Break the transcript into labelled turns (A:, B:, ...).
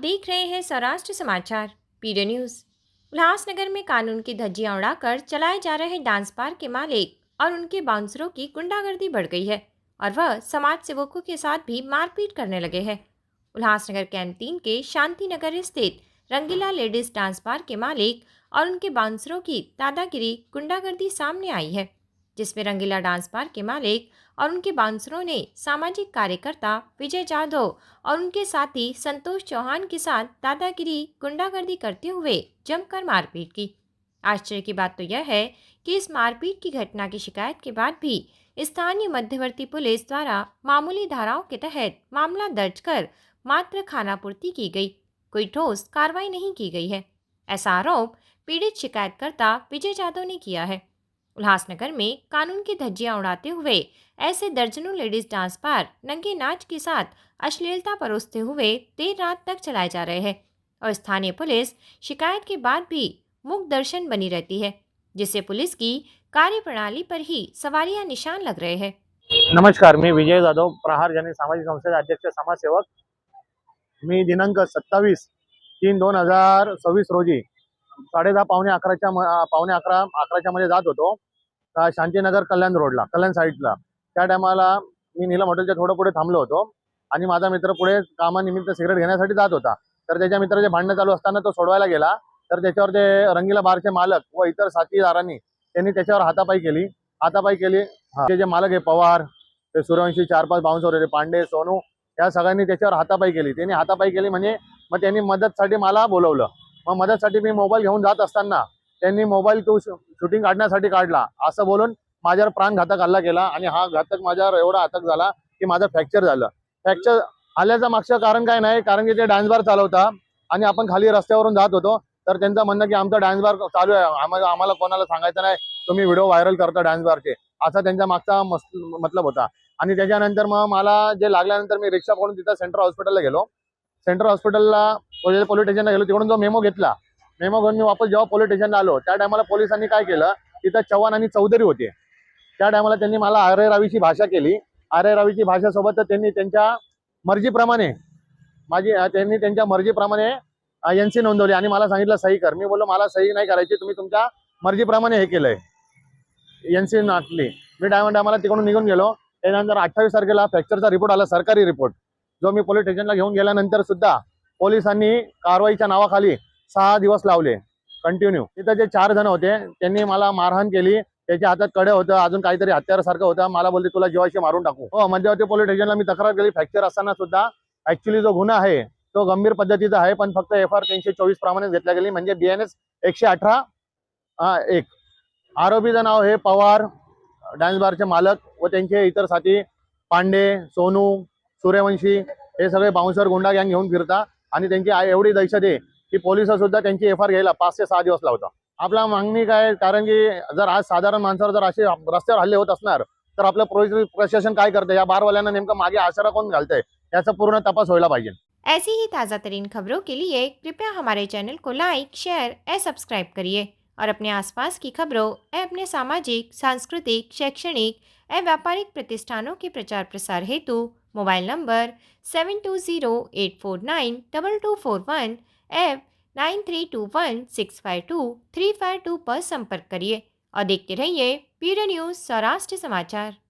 A: देख रहे हैं सौराष्ट्र समाचार पीडीओ न्यूज। उल्लासनगर में कानून की धज्जियां उड़ाकर चलाए जा रहे डांस बार के मालिक और उनके बाउंसरों की गुंडागर्दी बढ़ गई है और वह समाज सेवकों के साथ भी मारपीट करने लगे हैं। उल्लासनगर कैंटीन के शांति नगर स्थित रंगीला लेडीज डांस बार के मालिक और उनके बाउंसरों की दादागिरी गुंडागर्दी सामने आई है, जिसमें रंगीला डांस बार के मालिक और उनके बाउंसरों ने सामाजिक कार्यकर्ता विजय जाधव और उनके साथी संतोष चौहान के साथ दादागिरी गुंडागर्दी करते हुए जमकर मारपीट की। आश्चर्य की बात तो यह है कि इस मारपीट की घटना की शिकायत के बाद भी स्थानीय मध्यवर्ती पुलिस द्वारा मामूली धाराओं के तहत मामला दर्ज कर मात्र खानापूर्ति की गई, कोई ठोस कार्रवाई नहीं की गई है। ऐसा आरोप पीड़ित शिकायतकर्ता विजय जाधव ने किया है। उल्लासनगर में कानून की धज्जियां उड़ाते हुए ऐसे दर्जनों लेडीज डांस बार नंगे नाच के साथ अश्लीलता परोसते हुए देर रात तक चलाए जा रहे हैं और स्थानीय पुलिस शिकायत के बाद भी मूक दर्शन बनी रहती है, जिससे पुलिस की कार्यप्रणाली पर ही सवालिया निशान लग रहे हैं।
B: नमस्कार, मी विजय जाधव, प्रहार जन सामाजिक संस्थेचे अध्यक्ष समाजसेवक। मी दिनांक 27/3/2026 रोजी 10:30 पावणे 11च्या मध्ये जात होतो शांतीनगर कल्याण रोडला, कल्याण साईडला। त्या टायमाला मी नीलम हॉटेलच्या थोडं पुढे थांबलो होतो आणि माझा मित्र पुढे कामानिमित्त सिगरेट घेण्यासाठी जात होता। तर त्याच्या मित्राचे भांडण चालू असताना तो सोडवायला गेला, तर त्याच्यावर ते रंगीला बारचे मालक व इतर साथीदारांनी त्यांनी त्याच्यावर हातापाई केली। ते जे मालक आहे पवार, ते सूर्यवंशी, 4-5 बाउन्सर होते, पांडे, सोनू, या सगळ्यांनी त्याच्यावर हातापाई केली। त्यांनी हातापाई केली म्हणजे मग त्यांनी मदतसाठी मला बोलवलं। मग मदतसाठी मी मोबाईल घेऊन जात असताना त्यांनी मोबाईल तो शूटिंग काढण्यासाठी काढला असं बोलून माझ्यावर प्राणघातक हल्ला केला आणि हा घातक माझ्यावर एवढा घातक झाला की माझं फ्रॅक्चर झालं। फ्रॅक्चर आल्याचं मागचं कारण काय नाही, कारण की ते डान्स बार चालवता आणि आपण खाली रस्त्यावरून जात होतो, तर त्यांचं म्हणणं की आमचा डान्स बार चालू आहे, आम्हाला कोणाला सांगायचं नाही, तुम्ही व्हिडिओ व्हायरल करता डान्स बारचे, असा त्यांचा मागचा मतलब होता। आणि त्याच्यानंतर मग मला जे लागल्यानंतर मी रिक्षा पकडून तिथं सेंट्रल हॉस्पिटलला गेलो। सेंट्रल हॉस्पिटलला पोलीस स्टेशनला गेलो, तिकडून जो मेमो घेतला, मेमो घेऊन मी वापस जेव्हा पोलीस स्टेशनला आलो त्या टायमाला पोलिसांनी काय केलं, तिथं चव्हाण आणि चौधरी होते। त्या टायमाला त्यांनी मला आर्य रावीची भाषा केली। आर्य रावीची भाषेसोबत त्यांनी त्यांच्या मर्जीप्रमाणे एनसी नोंदवली आणि मला सांगितलं सही कर। मी बोललो मला सही नाही करायची, तुम्ही तुमच्या मर्जीप्रमाणे हे केलंय, एनसी नाटली। मी टायमाला तिकडून निघून गेलो। त्यानंतर 28 तारखेला फ्रॅक्चरचा रिपोर्ट आला, सरकारी रिपोर्ट, जो मी पोलीस स्टेशनला घेऊन गेल्यानंतर सुद्धा पोलिसांनी कारवाईच्या नावाखाली 6 दिवस लावले कंटिन्यू। तिथे जे 4 जण होते त्यांनी मला मारहाण केली, त्याच्या हातात कडे होतं, अजून काहीतरी हत्यारासारखं होतं। मला बोलले तुला जीवाशी मारून टाकू। हो, मध्यवर्ती पोलीस स्टेशनला मी तक्रार केली फ्रॅक्चर असताना सुद्धा। ऍक्च्युली जो गुन्हा आहे तो गंभीर पद्धतीचा आहे, पण फक्त FR 324 प्रमाणे घेतला गेली, म्हणजे BNS 118(1). आरोपीचं नाव हे पवार, डान्स बारचे मालक व त्यांचे इतर साथी पांडे, सोनू, सूर्यवंशी, हे सगळे बाउन्सर गुंडा गँग घेऊन फिरता आणि त्यांची एवढी दहशत आहे की पोलिस सुद्धा त्यांची FR घ्यायला 5 ते 6 दिवस लावतात। आपला मागणी काय, कारण की जर आज साधारण माणसावर जर असे रस्त्यावर हल्ले होत असणार तर आपलं प्रशासन काय करतं, या बारवाल्यांना नेमकं मागे आसरा कोण घालतंय, याचा पूर्ण तपास व्हायला पाहिजे।
A: ऐसी ही ताज़ा तरीन खबरों के लिए कृपया हमारे चैनल को लाइक, शेयर और सब्सक्राइब करिए और अपने आसपास की खबरों और अपने सामाजिक, सांस्कृतिक, शैक्षणिक और व्यापारिक प्रतिष्ठानों के प्रचार प्रसार हेतु मोबाइल नंबर 7208492241 एवं 9321652352 पर संपर्क करिए और देखते रहिए पीडीओ न्यूज सौराष्ट्र समाचार।